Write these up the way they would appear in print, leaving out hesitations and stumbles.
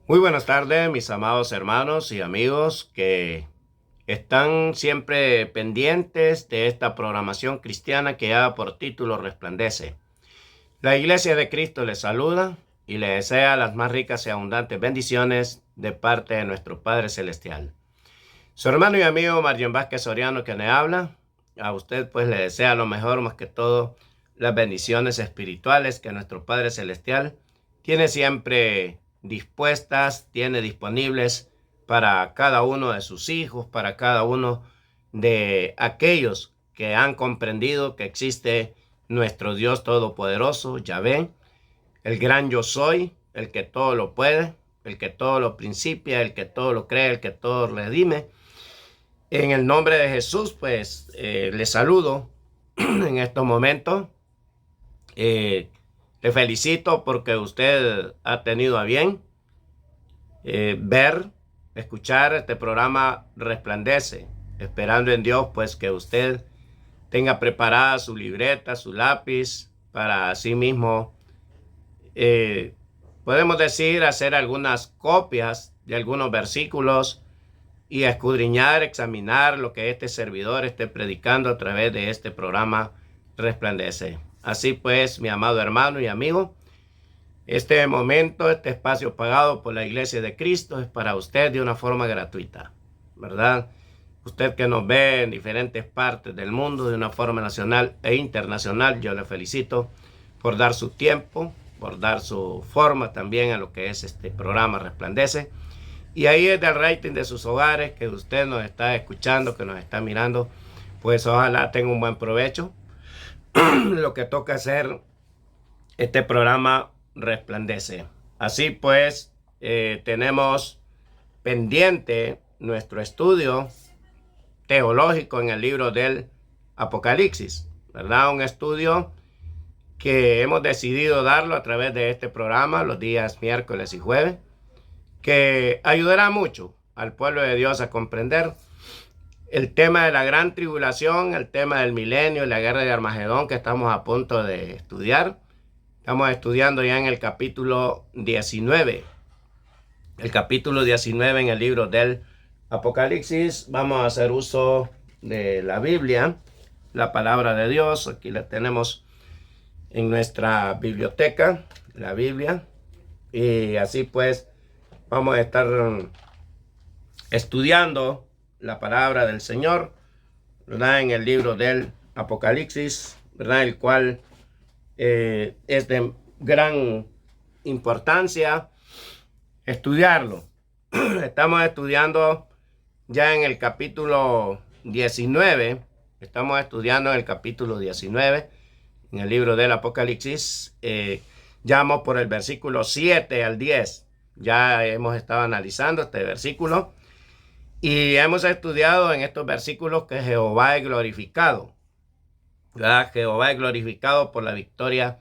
Muy buenas tardes, mis amados hermanos y amigos que están siempre pendientes de esta programación cristiana que lleva por título Resplandece. La Iglesia de Cristo les saluda y les desea las más ricas y abundantes bendiciones de parte de nuestro Padre Celestial. Su hermano y amigo Marlon Vázquez Soriano que me habla, a usted pues le desea lo mejor, más que todo las bendiciones espirituales que nuestro Padre Celestial tiene siempre dispuestas, tiene disponibles para cada uno de sus hijos, para cada uno de aquellos que han comprendido que existe nuestro Dios Todopoderoso, Yahvé, el gran yo soy, el que todo lo puede, el que todo lo principia, el que todo lo cree, el que todo redime. En el nombre de Jesús, pues le saludo en estos momentos. Le felicito porque usted ha tenido a bien ver, escuchar este programa Resplandece, esperando en Dios pues que usted tenga preparada su libreta, su lápiz, para así mismo, podemos decir, hacer algunas copias de algunos versículos y escudriñar, examinar lo que este servidor esté predicando a través de este programa Resplandece. Así pues, mi amado hermano y amigo, este momento, este espacio pagado por la Iglesia de Cristo es para usted de una forma gratuita, ¿verdad? Usted que nos ve en diferentes partes del mundo de una forma nacional e internacional, yo le felicito por dar su tiempo, por dar su forma también a lo que es este programa Resplandece. Y ahí es del rating de sus hogares que usted nos está escuchando, que nos está mirando, pues ojalá tenga un buen provecho. Lo que toca hacer este programa Resplandece. Así pues, tenemos pendiente nuestro estudio teológico en el libro del Apocalipsis, ¿verdad? Un estudio que hemos decidido darlo a través de este programa los días miércoles y jueves, que ayudará mucho al pueblo de Dios a comprender el tema de la gran tribulación, el tema del milenio y la guerra de Armagedón que estamos a punto de estudiar. Estamos estudiando ya en el capítulo 19. El capítulo 19 en el libro del Apocalipsis. Vamos a hacer uso de la Biblia, la palabra de Dios. Aquí la tenemos en nuestra biblioteca, la Biblia. Y así pues vamos a estar estudiando la palabra del Señor, ¿verdad? En el libro del Apocalipsis, ¿verdad? El cual es de gran importancia estudiarlo. Estamos estudiando ya en el capítulo 19. Estamos estudiando en el capítulo 19, en el libro del Apocalipsis. Ya vamos por el versículo 7 al 10. Ya hemos estado analizando este versículo y hemos estudiado en estos versículos que Jehová es glorificado, ¿verdad? Jehová es glorificado por la victoria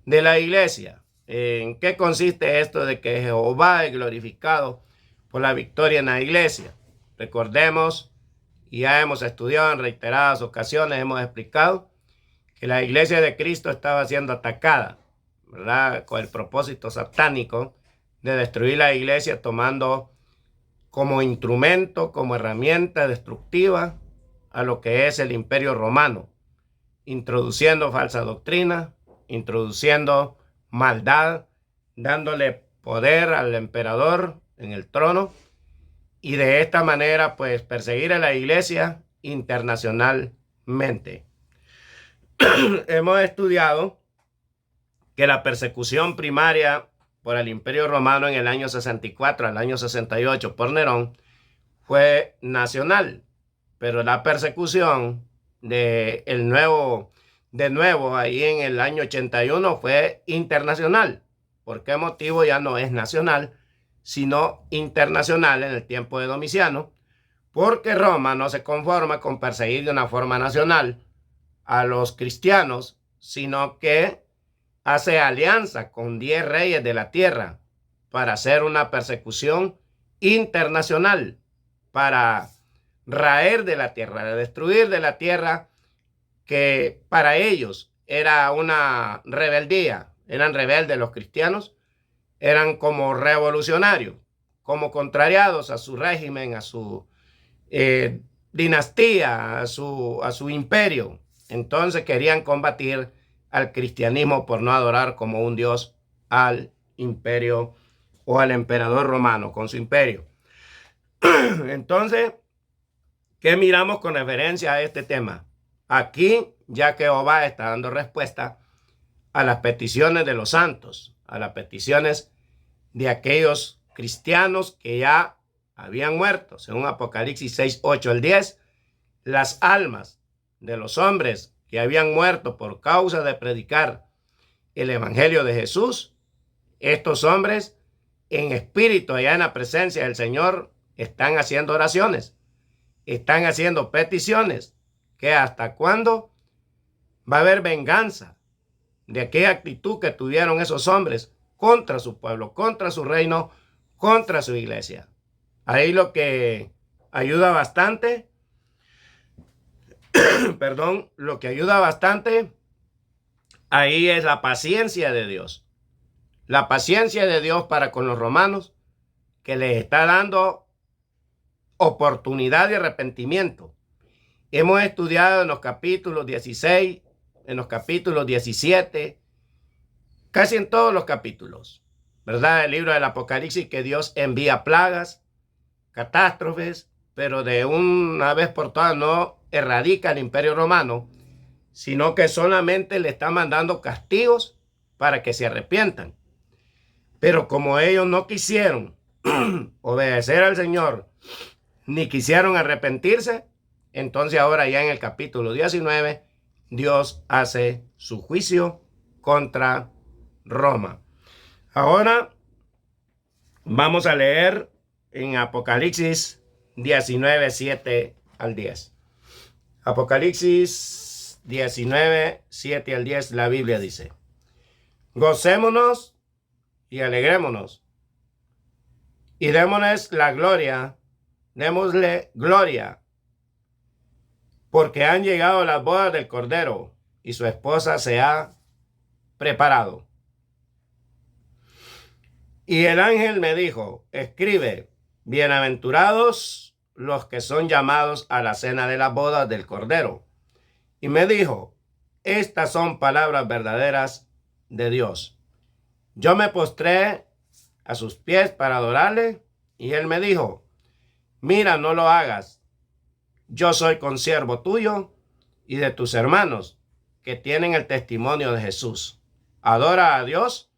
de la iglesia. ¿En qué consiste esto de que Jehová es glorificado por la victoria en la iglesia? Recordemos, y ya hemos estudiado en reiteradas ocasiones, hemos explicado que la iglesia de Cristo estaba siendo atacada, ¿verdad? Con el propósito satánico de destruir la iglesia, tomando como instrumento, como herramienta destructiva a lo que es el imperio romano, introduciendo falsa doctrina, introduciendo maldad, dándole poder al emperador en el trono y de esta manera pues perseguir a la iglesia internacionalmente. Hemos estudiado que la persecución primaria por el imperio romano en el año 64 al año 68 por Nerón fue nacional, pero la persecución de nuevo ahí en el año 81 fue internacional. ¿Por qué motivo ya no es nacional, sino internacional en el tiempo de Domiciano? Porque Roma no se conforma con perseguir de una forma nacional a los cristianos, sino que hace alianza con 10 reyes de la tierra para hacer una persecución internacional, para raer de la tierra, de destruir de la tierra, que para ellos era una rebeldía, eran rebeldes los cristianos, eran como revolucionarios, como contrariados a su régimen, a su dinastía, a su imperio. Entonces querían combatir al cristianismo por no adorar como un dios al imperio o al emperador romano con su imperio. Entonces, ¿qué miramos con referencia a este tema? Aquí ya que Jehová está dando respuesta a las peticiones de los santos, a las peticiones de aquellos cristianos que ya habían muerto. Según Apocalipsis 6, 8 al 10, las almas de los hombres que habían muerto por causa de predicar el evangelio de Jesús, estos hombres en espíritu allá en la presencia del Señor están haciendo oraciones, están haciendo peticiones, que hasta cuándo va a haber venganza de aquella actitud que tuvieron esos hombres contra su pueblo, contra su reino, contra su iglesia. Ahí lo que ayuda bastante, lo que ayuda bastante ahí es la paciencia de Dios. La paciencia de Dios para con los romanos, que les está dando oportunidad de arrepentimiento. Hemos estudiado en los capítulos 16, en los capítulos 17, casi en todos los capítulos, ¿verdad? El libro del Apocalipsis, que Dios envía plagas, catástrofes, pero de una vez por todas no erradica el imperio romano, sino que solamente le está mandando castigos para que se arrepientan. Pero como ellos no quisieron obedecer al Señor, ni quisieron arrepentirse, entonces ahora ya en el capítulo 19, Dios hace su juicio contra Roma. Ahora vamos a leer en Apocalipsis 19, 7 al 10. Apocalipsis 19, 7 al 10, la Biblia dice: gocémonos y alegrémonos y démosle gloria, porque han llegado las bodas del Cordero y su esposa se ha preparado. Y el ángel me dijo: escribe, bienaventurados los que son llamados a la cena de las bodas del Cordero. Y me dijo: estas son palabras verdaderas de Dios. Yo me postré a sus pies para adorarle, y él me dijo: mira, no lo hagas. Yo soy consiervo tuyo y de tus hermanos que tienen el testimonio de Jesús. Adora a Dios,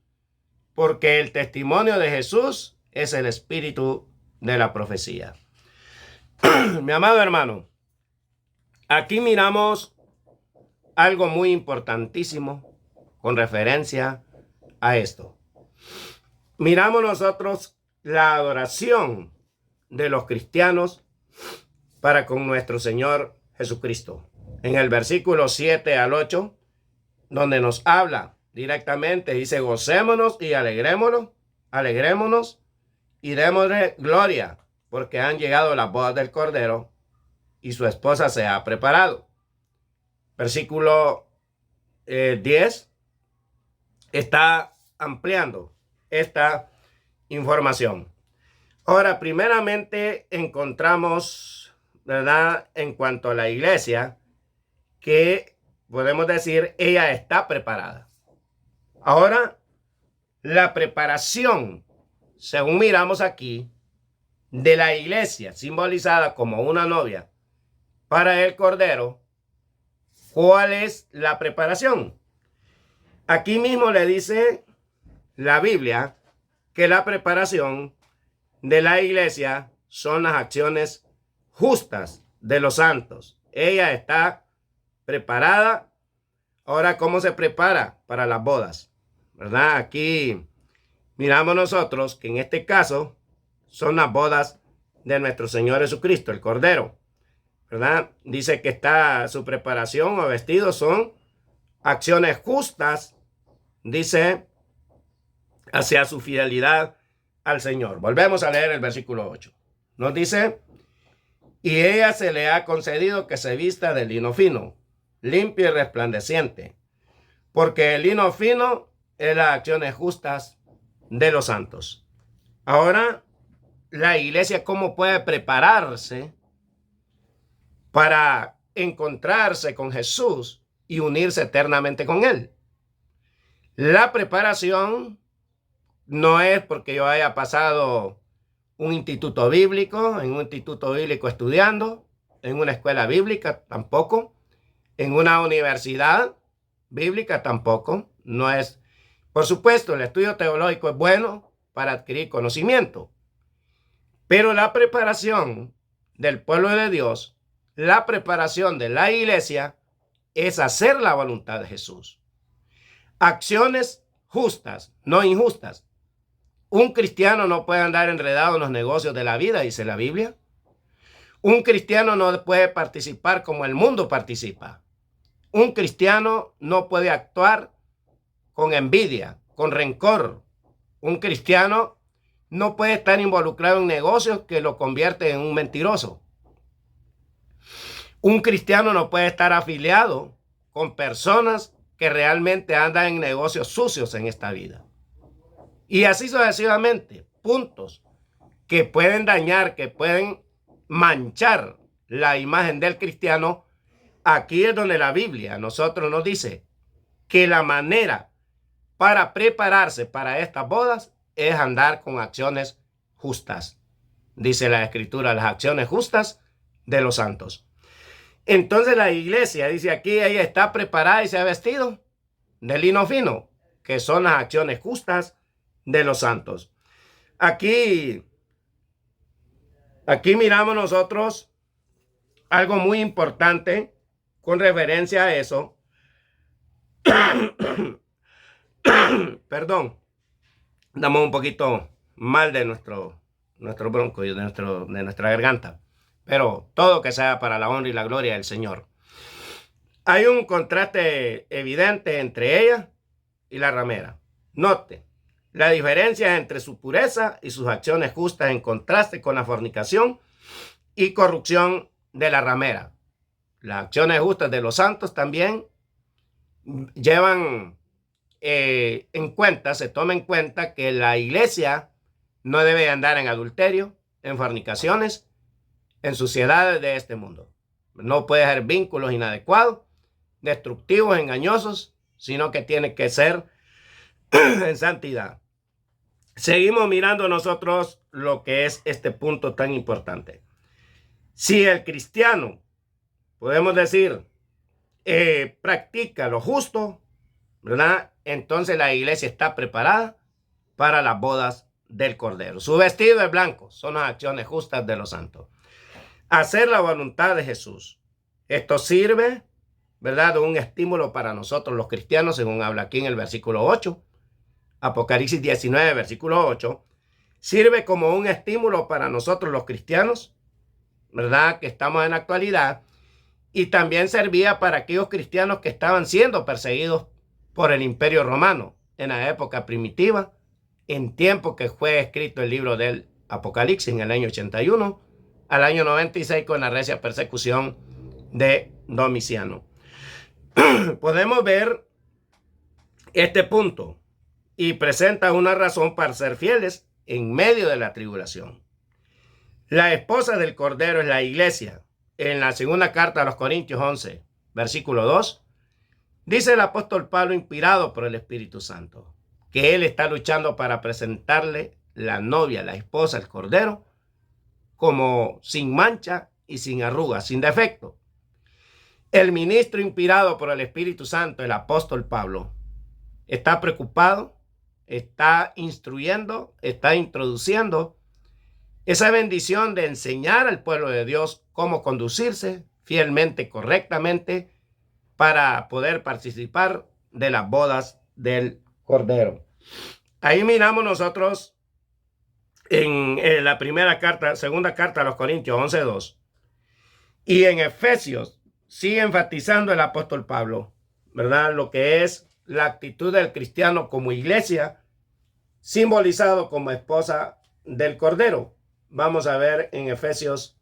porque el testimonio de Jesús es el espíritu de la profecía. Mi amado hermano, aquí miramos algo muy importantísimo con referencia a esto. Miramos nosotros la adoración de los cristianos para con nuestro Señor Jesucristo. En el versículo 7 al 8, donde nos habla directamente, dice: gocémonos y alegrémonos y démosle gloria, porque han llegado las bodas del Cordero y su esposa se ha preparado. Versículo 10 está ampliando esta información. Ahora, primeramente encontramos, ¿verdad?, en cuanto a la iglesia, que podemos decir ella está preparada. Ahora, la preparación, según miramos aquí, de la iglesia, simbolizada como una novia para el Cordero, ¿cuál es la preparación? Aquí mismo le dice la Biblia que la preparación de la iglesia son las acciones justas de los santos. Ella está preparada. Ahora, ¿cómo se prepara para las bodas? ¿Verdad? Aquí miramos nosotros que en este caso son las bodas de nuestro Señor Jesucristo, el Cordero. ¿Verdad? Dice que está su preparación o vestido son acciones justas, dice, hacia su fidelidad al Señor. Volvemos a leer el versículo 8. Nos dice: y ella se le ha concedido que se vista de lino fino, limpio y resplandeciente, porque el lino fino es las acciones justas de los santos. Ahora, la iglesia cómo puede prepararse para encontrarse con Jesús y unirse eternamente con Él. La preparación no es porque yo haya pasado un instituto bíblico, en un instituto bíblico estudiando, en una escuela bíblica tampoco, en una universidad bíblica tampoco. No es, por supuesto, el estudio teológico es bueno para adquirir conocimiento, pero la preparación del pueblo de Dios, la preparación de la iglesia es hacer la voluntad de Jesús. Acciones justas, no injustas. Un cristiano no puede andar enredado en los negocios de la vida, dice la Biblia. Un cristiano no puede participar como el mundo participa. Un cristiano no puede actuar con envidia, con rencor. Un cristiano no puede estar involucrado en negocios que lo convierten en un mentiroso. Un cristiano no puede estar afiliado con personas que realmente andan en negocios sucios en esta vida. Y así sucesivamente, puntos que pueden dañar, que pueden manchar la imagen del cristiano. Aquí es donde la Biblia a nosotros nos dice que la manera para prepararse para estas bodas es andar con acciones justas. Dice la Escritura, las acciones justas de los santos. Entonces la iglesia, dice aquí, ella está preparada y se ha vestido de lino fino, que son las acciones justas de los santos. Aquí miramos nosotros algo muy importante con referencia a eso. Perdón, damos un poquito mal de nuestro bronco y de nuestra garganta, pero todo que sea para la honra y la gloria del Señor. Hay un contraste evidente entre ella y la ramera. Note la diferencia entre su pureza y sus acciones justas en contraste con la fornicación y corrupción de la ramera. Las acciones justas de los santos también llevan en cuenta, se toma en cuenta que la iglesia no debe andar en adulterio, en fornicaciones, en suciedades de este mundo. No puede haber vínculos inadecuados, destructivos, engañosos, sino que tiene que ser en santidad. Seguimos mirando nosotros lo que es este punto tan importante. Si el cristiano, podemos decir, practica lo justo, ¿verdad? Entonces la iglesia está preparada para las bodas del Cordero. Su vestido es blanco, son las acciones justas de los santos. Hacer la voluntad de Jesús. Esto sirve, ¿verdad?, de un estímulo para nosotros los cristianos, según habla aquí en el versículo 8. Apocalipsis 19, versículo 8. Sirve como un estímulo para nosotros los cristianos, ¿verdad?, que estamos en la actualidad. Y también servía para aquellos cristianos que estaban siendo perseguidos por el Imperio Romano en la época primitiva, en tiempo que fue escrito el libro del Apocalipsis en el año 81 al año 96 con la recia persecución de Domiciano. Podemos ver este punto y presenta una razón para ser fieles en medio de la tribulación. La esposa del Cordero es la iglesia. En la segunda carta a los Corintios 11, versículo 2, dice el apóstol Pablo, inspirado por el Espíritu Santo, que él está luchando para presentarle la novia, la esposa, el Cordero, como sin mancha y sin arrugas, sin defecto. El ministro inspirado por el Espíritu Santo, el apóstol Pablo, está preocupado, está instruyendo, está introduciendo esa bendición de enseñar al pueblo de Dios cómo conducirse fielmente, correctamente, para poder participar de las bodas del Cordero. Ahí miramos nosotros en la segunda carta a los Corintios 11:2, y en Efesios sigue enfatizando el apóstol Pablo, ¿verdad?, lo que es la actitud del cristiano como iglesia, simbolizado como esposa del Cordero. Vamos a ver en Efesios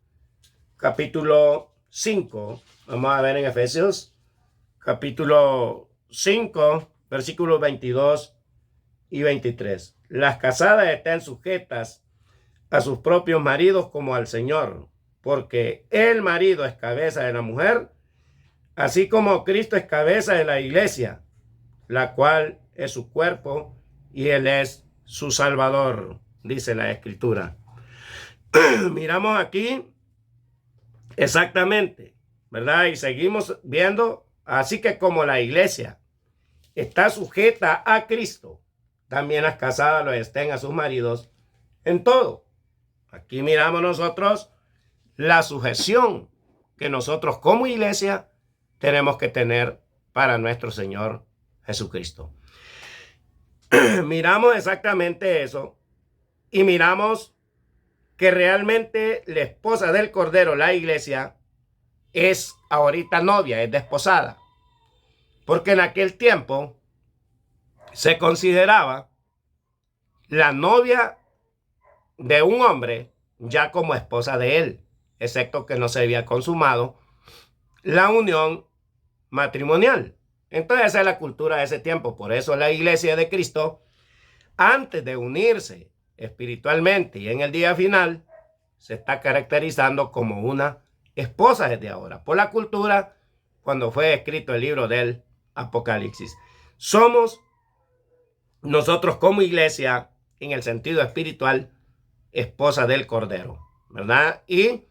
capítulo 5. Vamos a ver en Efesios capítulo 5, versículos 22 y 23. Las casadas estén sujetas a sus propios maridos como al Señor, porque el marido es cabeza de la mujer, así como Cristo es cabeza de la iglesia, la cual es su cuerpo y Él es su Salvador, dice la Escritura. Miramos aquí exactamente, ¿verdad? Y seguimos viendo, así que como la iglesia está sujeta a Cristo, también las casadas lo estén a sus maridos en todo. Aquí miramos nosotros la sujeción que nosotros como iglesia tenemos que tener para nuestro Señor Jesucristo. Miramos exactamente eso y miramos que realmente la esposa del Cordero, la iglesia, es ahorita novia, es desposada. Porque en aquel tiempo se consideraba la novia de un hombre ya como esposa de él, excepto que no se había consumado la unión matrimonial. Entonces esa es la cultura de ese tiempo. Por eso la iglesia de Cristo, antes de unirse espiritualmente y en el día final, se está caracterizando como una esposa desde ahora, por la cultura cuando fue escrito el libro del Apocalipsis. Somos nosotros como iglesia, en el sentido espiritual, esposa del Cordero, ¿verdad? Y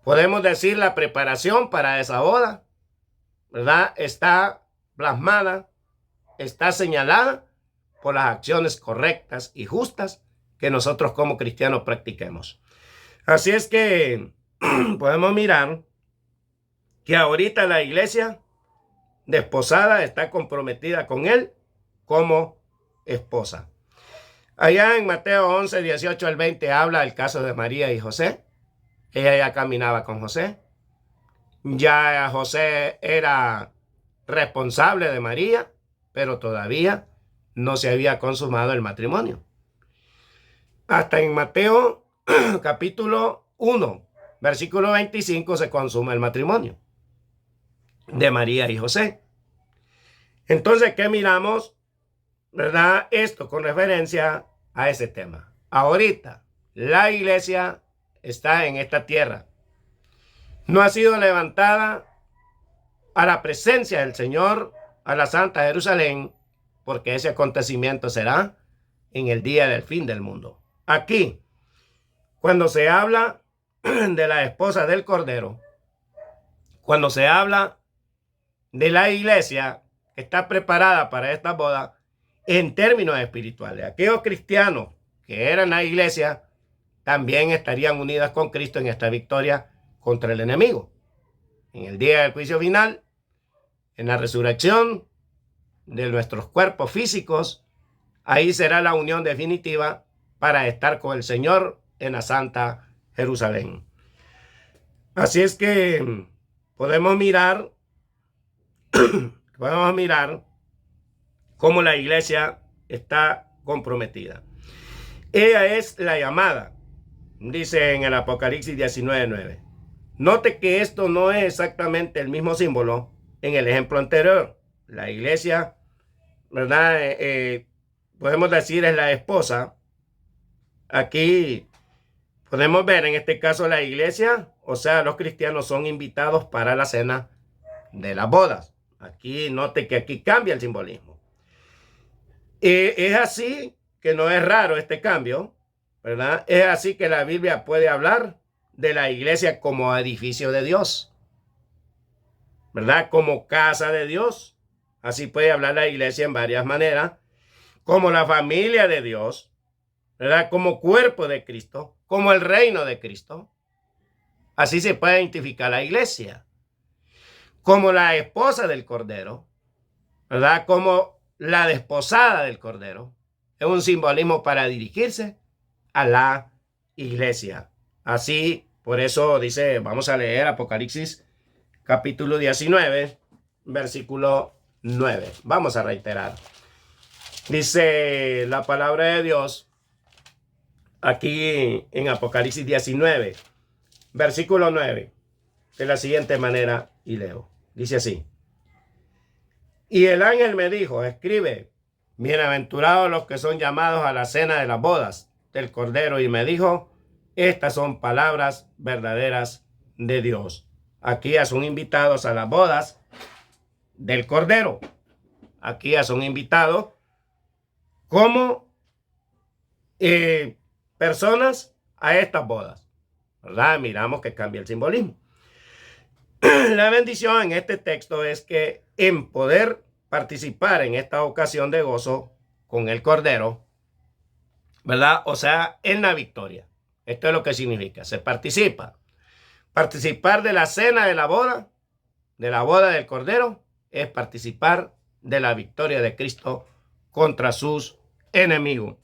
podemos decir la preparación para esa boda, ¿verdad? Está plasmada, está señalada por las acciones correctas y justas que nosotros como cristianos practiquemos. Así es que podemos mirar que ahorita la iglesia desposada está comprometida con él como esposa. Allá en Mateo 11, 18 al 20 habla el caso de María y José. Ella ya caminaba con José. Ya José era responsable de María, pero todavía no se había consumado el matrimonio. Hasta en Mateo capítulo 1, versículo 25 se consuma el matrimonio de María y José. Entonces, ¿qué miramos? ¿Verdad? Esto con referencia a ese tema. Ahorita, la iglesia está en esta tierra. No ha sido levantada a la presencia del Señor, a la Santa Jerusalén, porque ese acontecimiento será en el día del fin del mundo. Aquí, cuando se habla de la esposa del Cordero, cuando se habla de la iglesia que está preparada para esta boda, en términos espirituales, aquellos cristianos que eran la iglesia también estarían unidas con Cristo en esta victoria contra el enemigo. En el día del juicio final, en la resurrección de nuestros cuerpos físicos, ahí será la unión definitiva para estar con el Señor en la Santa Jerusalén. Así es que podemos mirar cómo la iglesia está comprometida. Ella es la llamada, dice en el Apocalipsis 19:9. Note que esto no es exactamente el mismo símbolo en el ejemplo anterior. La iglesia, ¿verdad? Podemos decir es la esposa. Aquí podemos ver en este caso la iglesia, o sea, los cristianos son invitados para la cena de las bodas. Aquí note que aquí cambia el simbolismo. Es así que no es raro este cambio, ¿verdad? Es así que la Biblia puede hablar de la iglesia como edificio de Dios, ¿verdad? Como casa de Dios. Así puede hablar la iglesia en varias maneras, como la familia de Dios, ¿verdad? Como cuerpo de Cristo, como el reino de Cristo. Así se puede identificar la iglesia. Como la esposa del Cordero, ¿verdad? Como la desposada del Cordero. Es un simbolismo para dirigirse a la iglesia. Así, por eso dice, vamos a leer Apocalipsis capítulo 19, versículo 9. Vamos a reiterar. Dice la palabra de Dios aquí en Apocalipsis 19, versículo 9, de la siguiente manera, y leo. Dice así. Y el ángel me dijo, escribe, bienaventurados los que son llamados a la cena de las bodas del Cordero y me dijo, estas son palabras verdaderas de Dios. Aquí ya son invitados a las bodas del Cordero. Aquí ya son invitados como personas a estas bodas, ¿verdad? Miramos que cambia el simbolismo. La bendición en este texto es que en poder participar en esta ocasión de gozo con el Cordero, ¿verdad? O sea, en la victoria. Esto es lo que significa, se participa. Participar de la cena de la boda del Cordero, es participar de la victoria de Cristo contra sus enemigos.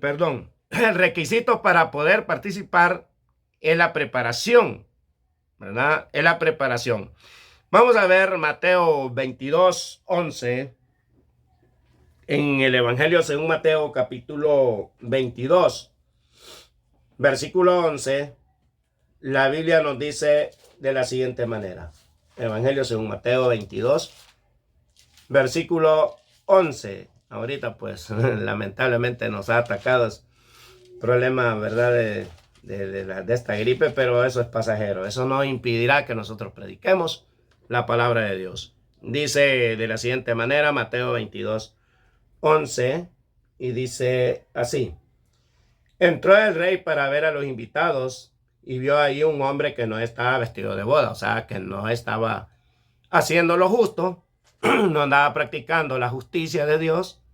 Perdón. El requisito para poder participar es la preparación, ¿verdad? Es la preparación. Vamos a ver Mateo 22:11 en el Evangelio según Mateo capítulo 22, versículo 11. La Biblia nos dice de la siguiente manera. Evangelio según Mateo 22, versículo 11. Ahorita pues lamentablemente nos ha atacado problema, ¿verdad? De esta gripe, pero eso es pasajero. Eso no impedirá que nosotros prediquemos la palabra de Dios. Dice de la siguiente manera Mateo 22:11 y dice así. Entró el rey para ver a los invitados y vio ahí un hombre que no estaba vestido de boda, o sea, que no estaba haciendo lo justo, no andaba practicando la justicia de Dios.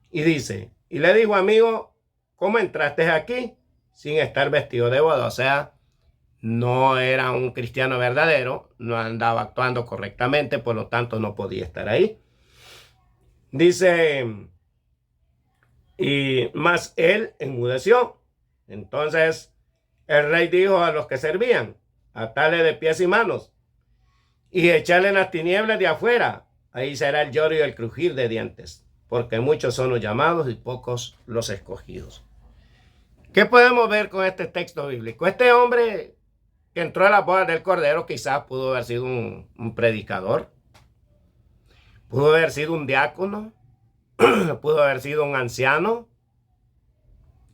Y dice, y le dijo, amigo, ¿cómo entraste aquí sin estar vestido de boda? O sea, no era un cristiano verdadero, no andaba actuando correctamente, por lo tanto no podía estar ahí. Dice, y más él enmudeció. Entonces el rey dijo a los que servían, atale de pies y manos y echarle en las tinieblas de afuera. Ahí será el lloro y el crujir de dientes, porque muchos son los llamados y pocos los escogidos. ¿Qué podemos ver con este texto bíblico? Este hombre que entró a las bodas del Cordero quizás pudo haber sido un predicador, pudo haber sido un diácono, pudo haber sido un anciano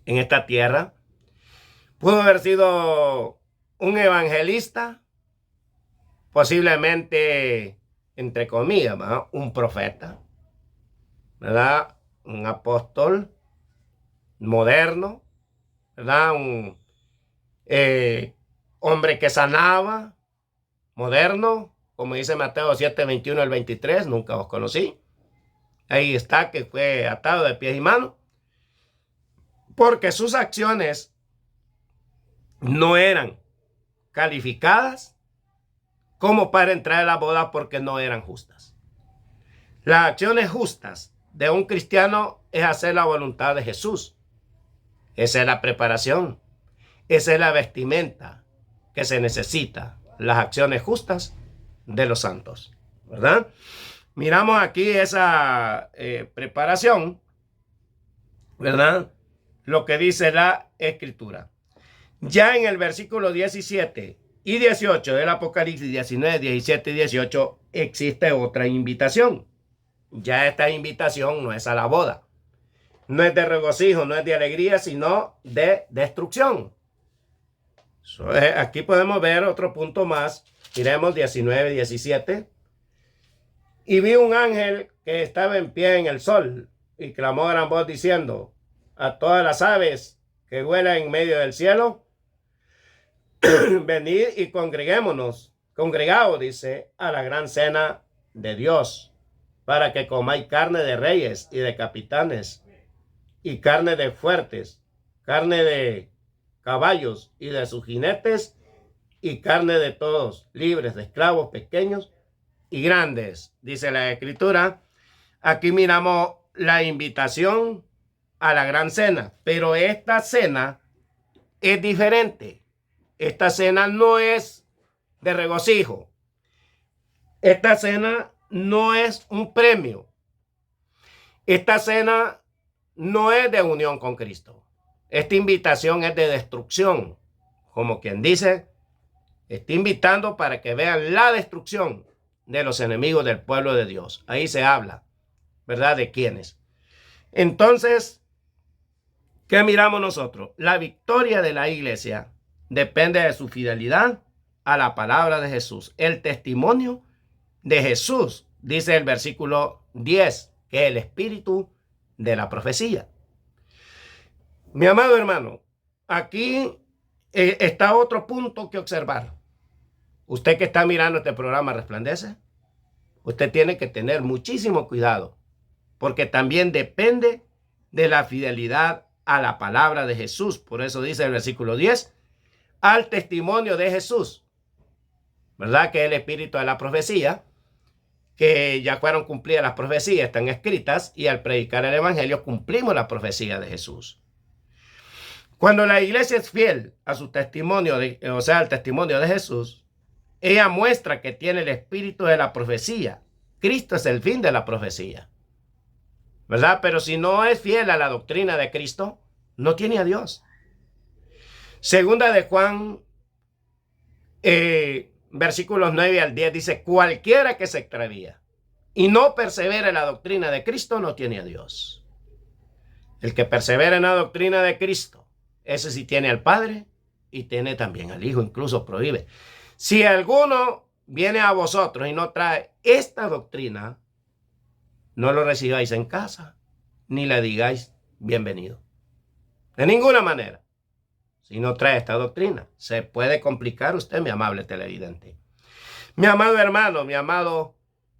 en esta tierra, pudo haber sido un evangelista, posiblemente, entre comillas, ¿verdad? Un profeta, ¿verdad? Un apóstol moderno, ¿verdad? Un hombre que sanaba, moderno, como dice Mateo 7:21 al 23, nunca os conocí. Ahí está, que fue atado de pies y manos, porque sus acciones no eran calificadas como para entrar a la boda porque no eran justas. Las acciones justas de un cristiano es hacer la voluntad de Jesús. Esa es la preparación, esa es la vestimenta que se necesita, las acciones justas de los santos, ¿verdad? Miramos aquí esa preparación, ¿verdad? Lo que dice la Escritura. Ya en el versículo 17 y 18 del Apocalipsis 19, 17 y 18 existe otra invitación. Ya esta invitación no es a la boda, no es de regocijo, no es de alegría, sino de destrucción. Aquí podemos ver otro punto más. Miremos 19, 17. Y vi un ángel que estaba en pie en el sol y clamó a gran voz diciendo a todas las aves que vuelan en medio del cielo, venid y congregaos, dice, a la gran cena de Dios, para que comáis carne de reyes y de capitanes, y carne de fuertes, carne de caballos y de sus jinetes, y carne de todos, libres, de esclavos pequeños y grandes, dice la Escritura. Aquí miramos la invitación a la gran cena, pero esta cena es diferente. Esta cena no es de regocijo. Esta cena no es un premio. Esta cena no es de unión con Cristo. Esta invitación es de destrucción. Como quien dice, está invitando para que vean la destrucción de los enemigos del pueblo de Dios. Ahí se habla, ¿verdad? ¿De quiénes? Entonces, ¿Qué miramos nosotros? La victoria de la iglesia depende de su fidelidad a la palabra de Jesús. El testimonio de Jesús, dice el versículo 10, que es el espíritu de la profecía. Mi amado hermano, aquí está otro punto que observar. Usted que está mirando este programa Resplandece, usted tiene que tener muchísimo cuidado, porque también depende de la fidelidad a la palabra de Jesús. Por eso dice el versículo 10, al testimonio de Jesús, ¿verdad? Que es el espíritu de la profecía, que ya fueron cumplidas las profecías, están escritas, y al predicar el evangelio cumplimos la profecía de Jesús. Cuando la iglesia es fiel a su testimonio, o sea, al testimonio de Jesús, ella muestra que tiene el espíritu de la profecía. Cristo es el fin de la profecía, ¿verdad? Pero si no es fiel a la doctrina de Cristo, no tiene a Dios. Segunda de Juan, versículos 9 al 10, dice, cualquiera que se extravía y no persevera en la doctrina de Cristo, no tiene a Dios. El que persevera en la doctrina de Cristo, ese sí tiene al Padre y tiene también al Hijo, incluso prohíbe. Si alguno viene a vosotros y no trae esta doctrina, no lo recibáis en casa, ni le digáis bienvenido. De ninguna manera. Si no trae esta doctrina, se puede complicar usted, mi amable televidente. Mi amado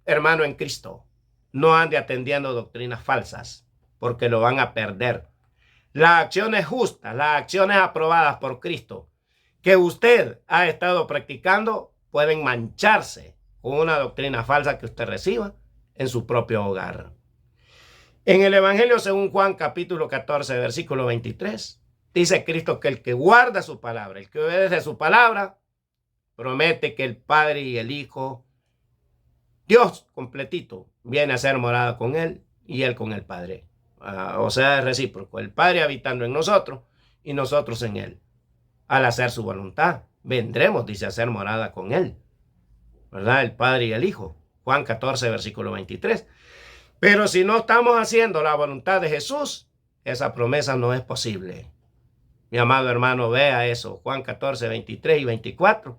hermano en Cristo, no ande atendiendo doctrinas falsas, porque lo van a perder. Las acciones justas, las acciones aprobadas por Cristo, que usted ha estado practicando, pueden mancharse con una doctrina falsa que usted reciba en su propio hogar. En el Evangelio según Juan, capítulo 14, versículo 23, dice Cristo que el que guarda su palabra, el que obedece su palabra, promete que el Padre y el Hijo, Dios completito, viene a ser morada con él y él con el Padre. O sea, es recíproco, el Padre habitando en nosotros y nosotros en él. Al hacer su voluntad, vendremos, dice, a ser morada con él, ¿verdad? El Padre y el Hijo. Juan 14, versículo 23. Pero si no estamos haciendo la voluntad de Jesús, esa promesa no es posible. Mi amado hermano, vea eso. Juan 14, 23 y 24.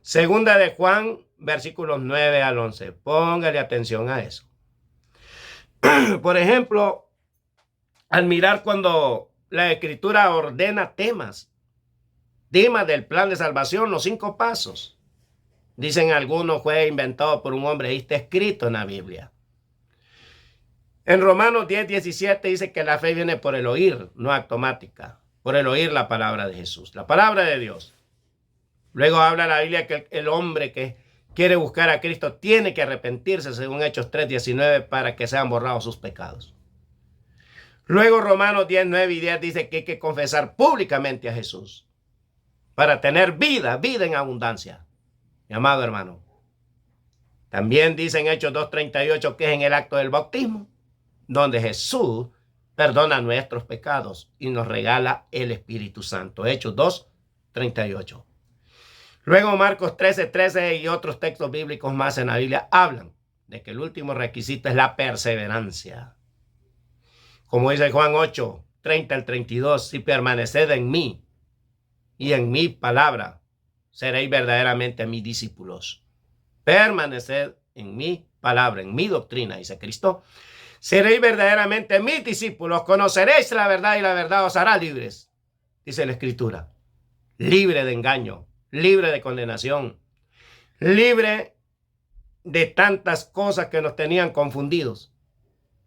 Segunda de Juan, versículos 9 al 11. Póngale atención a eso. Por ejemplo, al mirar cuando la Escritura ordena temas del plan de salvación, los 5 pasos. Dicen algunos, fue inventado por un hombre y está escrito en la Biblia. En Romanos 10, 17 dice que la fe viene por el oír, no automática, por el oír la palabra de Jesús, la palabra de Dios. Luego habla la Biblia que el hombre que quiere buscar a Cristo tiene que arrepentirse, según Hechos 3, 19, para que sean borrados sus pecados. Luego Romanos 10, 9 y 10 dice que hay que confesar públicamente a Jesús para tener vida en abundancia. Mi amado hermano. También dice en Hechos 2:38 que es en el acto del bautismo, donde Jesús perdona nuestros pecados y nos regala el Espíritu Santo. Hechos 2:38. Luego Marcos 13:13 y otros textos bíblicos más en la Biblia hablan de que el último requisito es la perseverancia. Como dice Juan 8:30 al 32, si permaneced en mí y en mi palabra, seréis verdaderamente mis discípulos. Permaneced en mi palabra, en mi doctrina, dice Cristo. Seréis verdaderamente mis discípulos, conoceréis la verdad y la verdad os hará libres, dice la Escritura. Libre de engaño, libre de condenación, libre de tantas cosas que nos tenían confundidos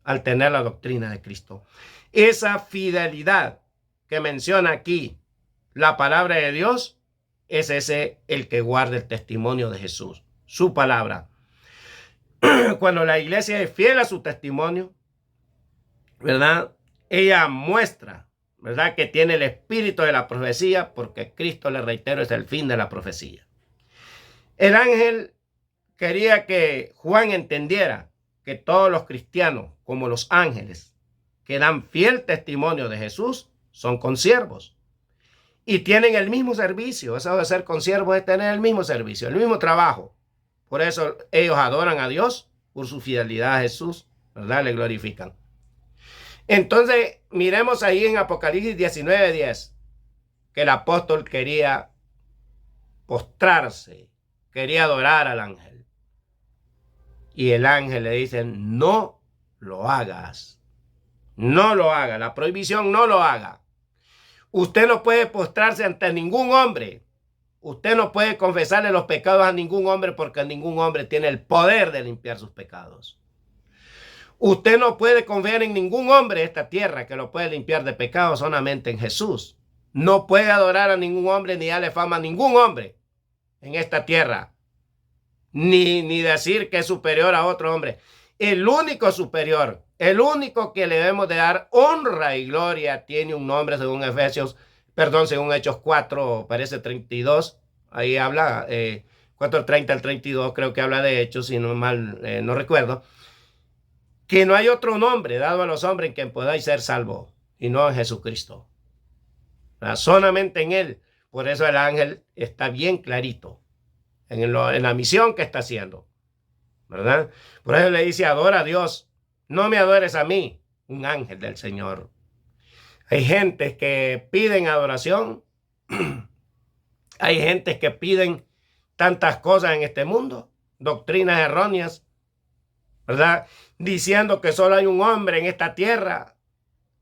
al tener la doctrina de Cristo. Esa fidelidad que menciona aquí la palabra de Dios es ese el que guarda el testimonio de Jesús, su palabra. Cuando la iglesia es fiel a su testimonio, ¿verdad? Ella muestra, ¿verdad?, que tiene el espíritu de la profecía, porque Cristo, le reitero, es el fin de la profecía. El ángel quería que Juan entendiera que todos los cristianos, como los ángeles, que dan fiel testimonio de Jesús, son consiervos. Y tienen el mismo servicio. Eso de ser consiervos es tener el mismo servicio, el mismo trabajo. Por eso ellos adoran a Dios por su fidelidad a Jesús, ¿verdad? Le glorifican. Entonces, miremos ahí en Apocalipsis 19:10, que el apóstol quería postrarse, quería adorar al ángel. Y el ángel le dice, no lo hagas. No lo haga. La prohibición, no lo haga. Usted no puede postrarse ante ningún hombre. Usted no puede confesarle los pecados a ningún hombre porque ningún hombre tiene el poder de limpiar sus pecados. Usted no puede confiar en ningún hombre de esta tierra que lo puede limpiar de pecados, solamente en Jesús. No puede adorar a ningún hombre ni darle fama a ningún hombre en esta tierra. Ni decir que es superior a otro hombre. El único superior, el único que le debemos de dar honra y gloria, tiene un nombre según según Hechos 4, parece 32. Ahí habla, 4:30 al 32, creo que habla de Hechos, si no mal no recuerdo. Que no hay otro nombre dado a los hombres en quien podáis ser salvos, y no en Jesucristo. Solamente en Él. Por eso el ángel está bien clarito en la misión que está haciendo, ¿verdad? Por eso le dice, adora a Dios, no me adores a mí, un ángel del Señor. Hay gente que piden adoración, hay gente que piden tantas cosas en este mundo, doctrinas erróneas, ¿verdad? Diciendo que solo hay un hombre en esta tierra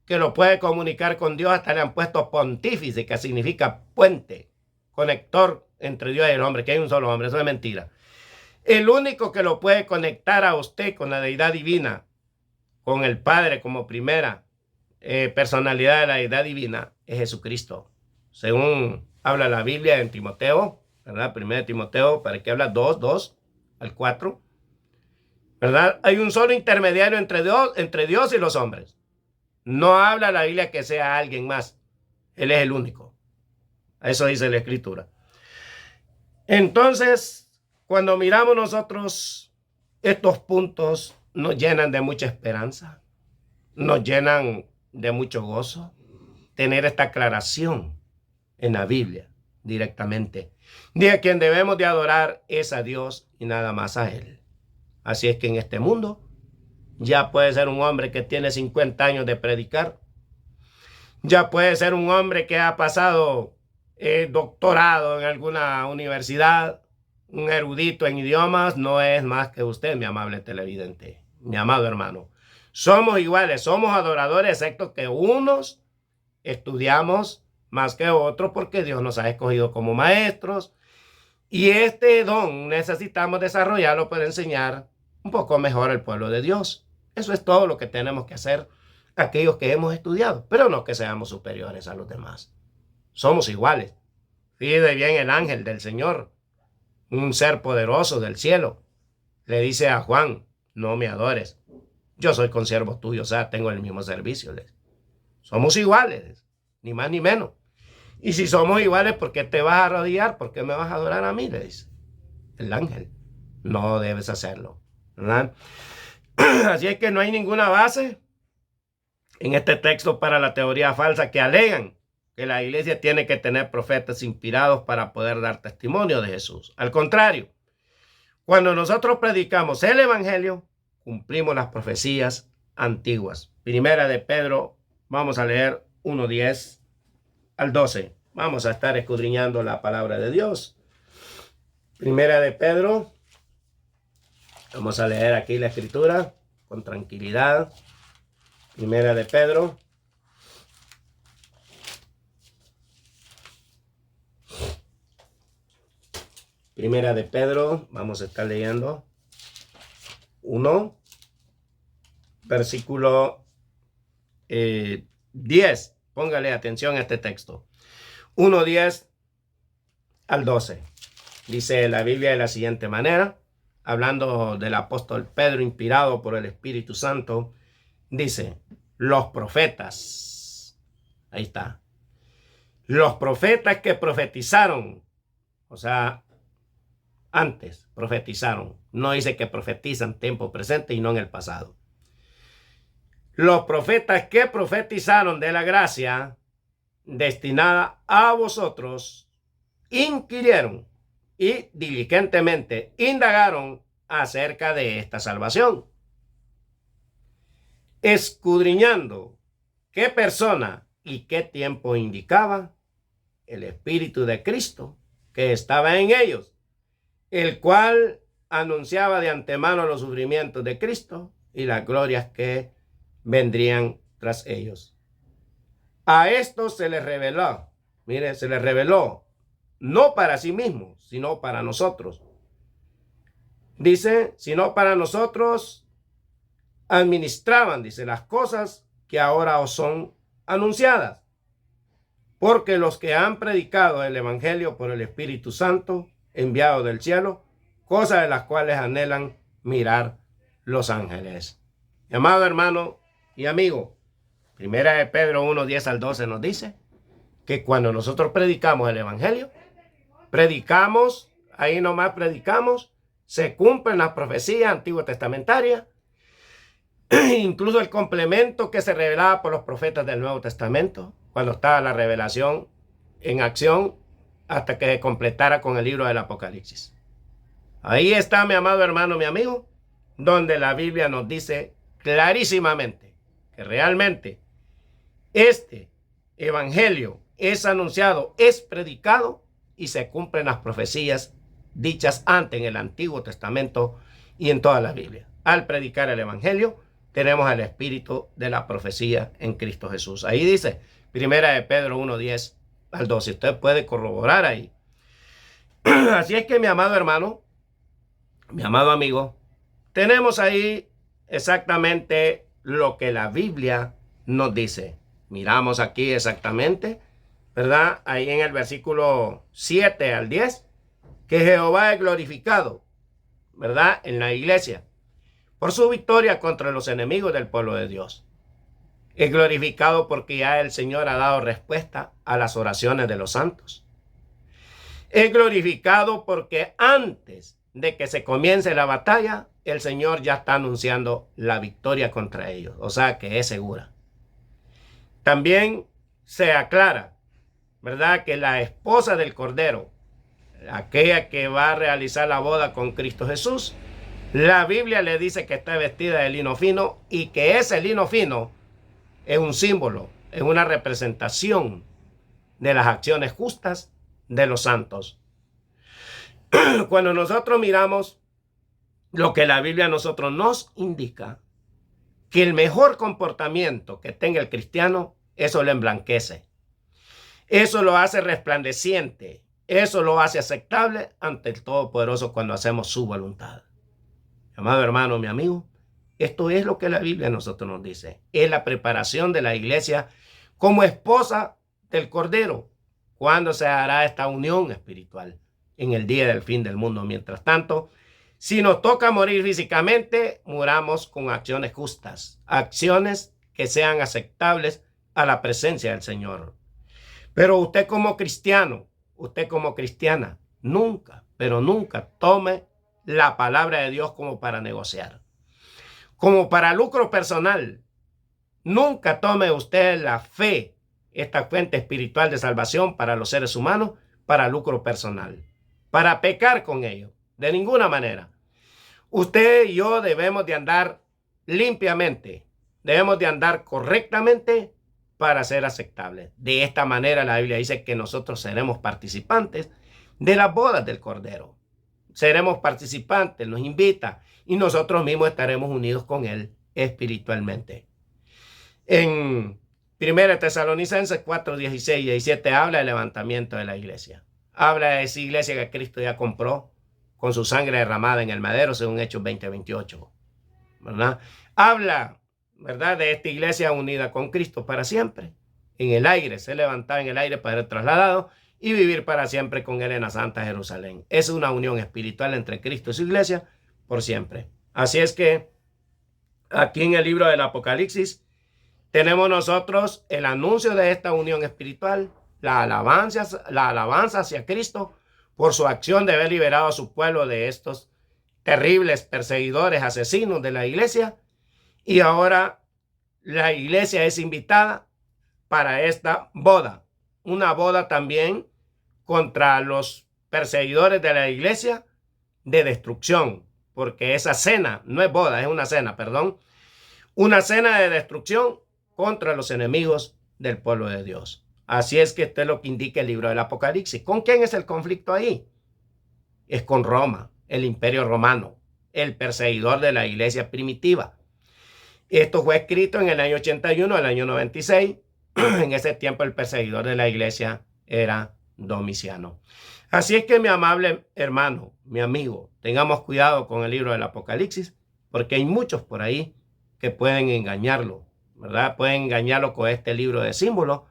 que lo puede comunicar con Dios. Hasta le han puesto pontífice, que significa puente, conector entre Dios y el hombre, que hay un solo hombre. Eso es mentira. El único que lo puede conectar a usted con la deidad divina, con el Padre como primera personalidad de la deidad divina, es Jesucristo. Según habla la Biblia en Timoteo, ¿verdad? 1 Timoteo, para que habla 2 al 4, ¿verdad? Hay un solo intermediario entre Dios y los hombres. No habla la Biblia que sea alguien más. Él es el único. Eso dice la Escritura. Entonces, cuando miramos nosotros estos puntos, nos llenan de mucha esperanza, nos llenan de mucho gozo tener esta aclaración en la Biblia directamente. De a quien debemos de adorar es a Dios y nada más a Él. Así es que en este mundo ya puede ser un hombre que tiene 50 años de predicar, ya puede ser un hombre que ha pasado doctorado en alguna universidad, un erudito en idiomas, no es más que usted, mi amable televidente, mi amado hermano. Somos iguales, somos adoradores, excepto que unos estudiamos más que otros porque Dios nos ha escogido como maestros, y este don necesitamos desarrollarlo para enseñar un poco mejor al pueblo de Dios. Eso es todo lo que tenemos que hacer aquellos que hemos estudiado, pero no que seamos superiores a los demás. Somos iguales. Fíjate bien, el ángel del Señor, un ser poderoso del cielo, le dice a Juan, no me adores. Yo soy consiervo tuyo, o sea, tengo el mismo servicio. Somos iguales, ni más ni menos. Y si somos iguales, ¿por qué te vas a arrodillar? ¿Por qué me vas a adorar a mí? Le dice el ángel. No debes hacerlo, ¿verdad? Así es que no hay ninguna base en este texto para la teoría falsa que alegan que la iglesia tiene que tener profetas inspirados para poder dar testimonio de Jesús. Al contrario, cuando nosotros predicamos el evangelio, cumplimos las profecías antiguas. Primera de Pedro, vamos a leer 1:10 al 12. Vamos a estar escudriñando la palabra de Dios. Primera de Pedro, vamos a leer aquí la escritura con tranquilidad. Primera de Pedro. Primera de Pedro, vamos a estar leyendo 1, versículo 10. Póngale atención a este texto. 1:10 al 12. Dice la Biblia de la siguiente manera, hablando del apóstol Pedro inspirado por el Espíritu Santo, dice, los profetas, ahí está, los profetas que profetizaron, o sea, antes profetizaron, no dice que profetizan en tiempo presente y no en el pasado. Los profetas que profetizaron de la gracia destinada a vosotros, inquirieron y diligentemente indagaron acerca de esta salvación. escudriñando qué persona y qué tiempo indicaba el Espíritu de Cristo que estaba en ellos, el cual anunciaba de antemano los sufrimientos de Cristo y las glorias que vendrían tras ellos. A esto se les reveló, mire, se les reveló, no para sí mismos, sino para nosotros. Dice, sino para nosotros administraban, dice, las cosas que ahora os son anunciadas. Porque los que han predicado el Evangelio por el Espíritu Santo, enviado del cielo, cosas de las cuales anhelan mirar los ángeles. Mi amado hermano y amigo, Primera de Pedro 1, 10 al 12 nos dice que cuando nosotros predicamos el Evangelio, predicamos, ahí nomás predicamos, se cumplen las profecías antiguo testamentarias, incluso el complemento que se revelaba por los profetas del Nuevo Testamento, cuando estaba la revelación en acción hasta que se completara con el libro del Apocalipsis. Ahí está, mi amado hermano, mi amigo, donde la Biblia nos dice clarísimamente que realmente este evangelio es anunciado, es predicado y se cumplen las profecías dichas antes en el Antiguo Testamento y en toda la Biblia. Al predicar el evangelio, tenemos el espíritu de la profecía en Cristo Jesús. Ahí dice, Primera de Pedro 1, 10 al 12. Usted puede corroborar ahí. Así es que, mi amado hermano, mi amado amigo, tenemos ahí exactamente lo que la Biblia nos dice. Miramos aquí exactamente, ¿verdad? Ahí en el versículo 7 al 10, que Jehová es glorificado, ¿verdad? En la iglesia, por su victoria contra los enemigos del pueblo de Dios. Es glorificado porque ya el Señor ha dado respuesta a las oraciones de los santos. Es glorificado porque antes de que se comience la batalla, el Señor ya está anunciando la victoria contra ellos. O sea que es segura. También se aclara, ¿verdad?, que la esposa del Cordero, aquella que va a realizar la boda con Cristo Jesús, la Biblia le dice que está vestida de lino fino y que ese lino fino es un símbolo, es una representación de las acciones justas de los santos. Cuando nosotros miramos lo que la Biblia a nosotros nos indica, que el mejor comportamiento que tenga el cristiano, eso lo emblanquece. Eso lo hace resplandeciente. Eso lo hace aceptable ante el Todopoderoso cuando hacemos su voluntad. Amado hermano, mi amigo, esto es lo que la Biblia a nosotros nos dice. Es la preparación de la iglesia como esposa del Cordero. ¿Cuándo se hará esta unión espiritual? En el día del fin del mundo. Mientras tanto, si nos toca morir físicamente, muramos con acciones justas, acciones que sean aceptables a la presencia del Señor. Pero usted como cristiano, usted como cristiana, nunca, pero nunca tome la palabra de Dios como para negociar, como para lucro personal. Nunca tome usted la fe, esta fuente espiritual de salvación para los seres humanos, para lucro personal, para pecar con ellos, de ninguna manera. Usted y yo debemos de andar limpiamente, debemos de andar correctamente para ser aceptables. De esta manera la Biblia dice que nosotros seremos participantes de las bodas del Cordero. Seremos participantes, nos invita y nosotros mismos estaremos unidos con Él espiritualmente. En 1 Tesalonicenses 4, 16 y 17 habla del levantamiento de la iglesia. Habla de esa iglesia que Cristo ya compró con su sangre derramada en el madero, según Hechos 20, 28. ¿Verdad? Habla, ¿verdad?, de esta iglesia unida con Cristo para siempre. En el aire, ser levantada en el aire para ser trasladado y vivir para siempre con Él en la Santa Jerusalén. Es una unión espiritual entre Cristo y su iglesia por siempre. Así es que aquí en el libro del Apocalipsis tenemos nosotros el anuncio de esta unión espiritual, la alabanza hacia Cristo por su acción de haber liberado a su pueblo de estos terribles perseguidores, asesinos de la iglesia. Y ahora la iglesia es invitada para esta boda. Una boda también contra los perseguidores de la iglesia de destrucción. Porque esa cena, no es boda, es una cena, perdón. Una cena de destrucción contra los enemigos del pueblo de Dios. Así es que esto es lo que indica el libro del Apocalipsis. ¿Con quién es el conflicto ahí? Es con Roma, el imperio romano, el perseguidor de la iglesia primitiva. Esto fue escrito en el año 81, el año 96. En ese tiempo el perseguidor de la iglesia era Domiciano. Así es que, mi amable hermano, mi amigo, tengamos cuidado con el libro del Apocalipsis, porque hay muchos por ahí que pueden engañarlo, ¿verdad? Pueden engañarlo con este libro de símbolos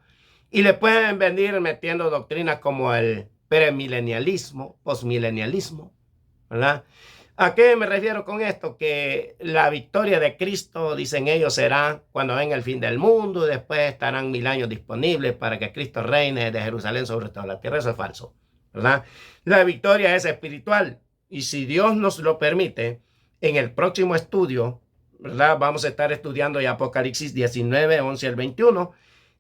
y le pueden venir metiendo doctrinas como el premilenialismo, posmilenialismo, ¿verdad? ¿A qué me refiero con esto? Que la victoria de Cristo, dicen ellos, será cuando venga el fin del mundo y después estarán 1000 años disponibles para que Cristo reine de Jerusalén sobre toda la tierra. Eso es falso, ¿verdad? La victoria es espiritual y si Dios nos lo permite, en el próximo estudio, ¿verdad? Vamos a estar estudiando ya Apocalipsis 19, 11 al 21,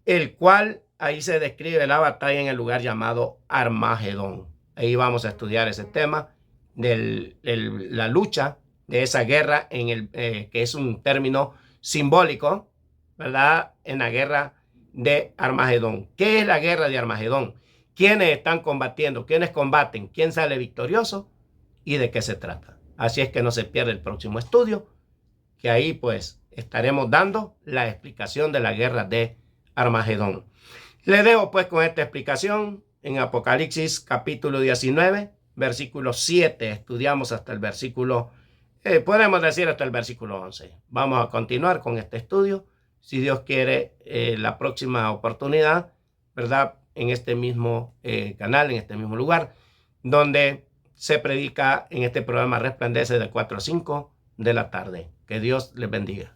el cual ahí se describe la batalla en el lugar llamado Armagedón. Ahí vamos a estudiar ese tema de la lucha de esa guerra, que es un término simbólico, ¿verdad? En la guerra de Armagedón. ¿Qué es la guerra de Armagedón? ¿Quiénes están combatiendo? ¿Quiénes combaten? ¿Quién sale victorioso? ¿Y de qué se trata? Así es que no se pierde el próximo estudio, que ahí pues estaremos dando la explicación de la guerra de Armagedón. Le dejo pues con esta explicación en Apocalipsis capítulo 19, versículo 7. Estudiamos hasta el versículo, podemos decir hasta el versículo 11. Vamos a continuar con este estudio, si Dios quiere, la próxima oportunidad, ¿verdad? En este mismo canal, en este mismo lugar, donde se predica en este programa Resplandece de 4 a 5 de la tarde. Que Dios les bendiga.